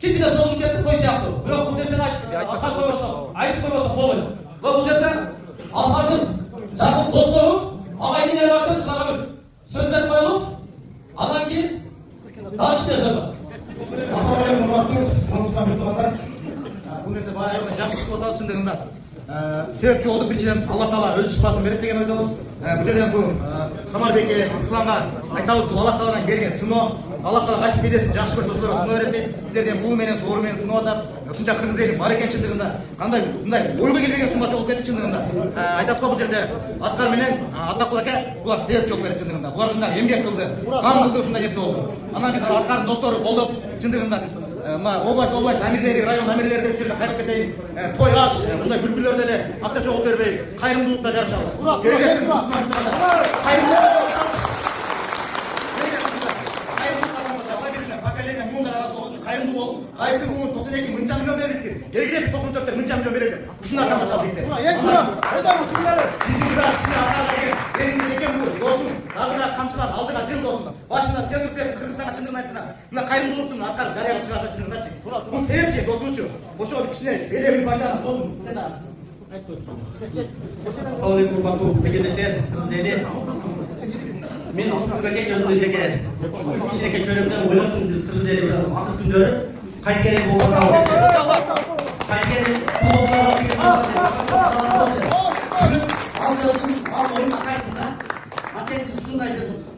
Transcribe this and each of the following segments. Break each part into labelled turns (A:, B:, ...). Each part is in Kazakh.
A: кичине соғылып кетті той сияқты. Бірақ бұл нәрсені асқар айтып қоймаса болмайды. Бұл жерде Асқардың жақын достары ағайын енелері бардың шынаға бір сөздер қойылып, андан кейін тағы кішкене сөз бар.
B: Ассалаумағалейкум, құрметті намысқа тұрғандар. Бұл нәрсе баяғыдан жақсы шығып отырған шындығында. Себепші oldu біріншіден Алла Тағала өз шипасын береді деген ойдамыз. Бұл жерден бұл Самарбекке, Исламға айтамыз, бұл Алла Тағаладан берген сыно. Алла Тағала қайсы бедесін жақсы көрсе осыларға сыно береді. Біздерден буыменен, зорымен сыно атап, ушунча қырғыз елі бар екен шындығында. Қандай бұндай ойға келмеген сыно жолып кетті шындығында. Айтады ғой бұл жерде Асқар менен Атақұл ака бұлар себепші болып кетті шындығында. Бұлар мына емгек қылды, қам қылды ушундай нәрсе болды. Анан біз Асқардың достары қолдап шындығында біз область әмірлері, район әмірлері де қайтып кетейін, той аш, бұндай бүлкілерде де ақша жоғып бермей, қайырымдылықта жарышады. Қайырымды болып, қайсы бұның 92 мыңша миллион берілді. Елгіле біз 94 мыңша миллион берілді. Ұшынар қандашал дейді. Біздің бірақ кішіне асар деген, беріңден екен бұл, досың, алдыға қамшылар, алдыға жыл досың. Башында сен үрпетті Қырғызстанға шындығын айтты. Мына қайырымдылықтың асқар жарияға шығарда шындығында чек. Бұл себепші, досың үшін. Осы ол кішіне белеміз байлана, досың, сен
C: Ассалаумағалейкум, құрметті мекендештер, қырғыз елі. Мен Асқарбекке өзімді жеке кішінекей чөлемден ойласын біз қырғыз елі ақыр күндері қайткерен болғанға қайткерен күліп ал сөзін ал ойынға қайтында атенді шындай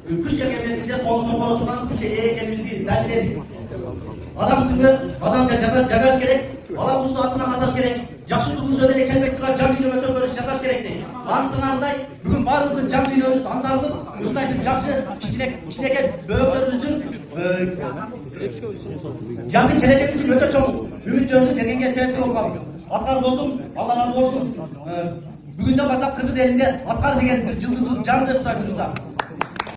C: күш келген мезгілде қолын тоқыра тұрған күшке ие екенімізді дәлелдедік. Адамсыңды адамша жасаш керек, бала құшты атынан аташ керек, жақсы тұрмыс өдере келбек тұрған жан дүние өтө көріш жасаш керек дейді. Аңсыңандай бүгін барымыздың жан дүниеміз аңтарылып, осындай бір жақсы кішінекей бөбектеріміздің жанның келешек үшін өте чоң үміттерді бергенге себепкер болып қалдық. Асқар досым, Алла разы болсын. Бүгінден бастап қырғыз елінде Асқар деген бір жылдызымыз жанды деп тұрмыз.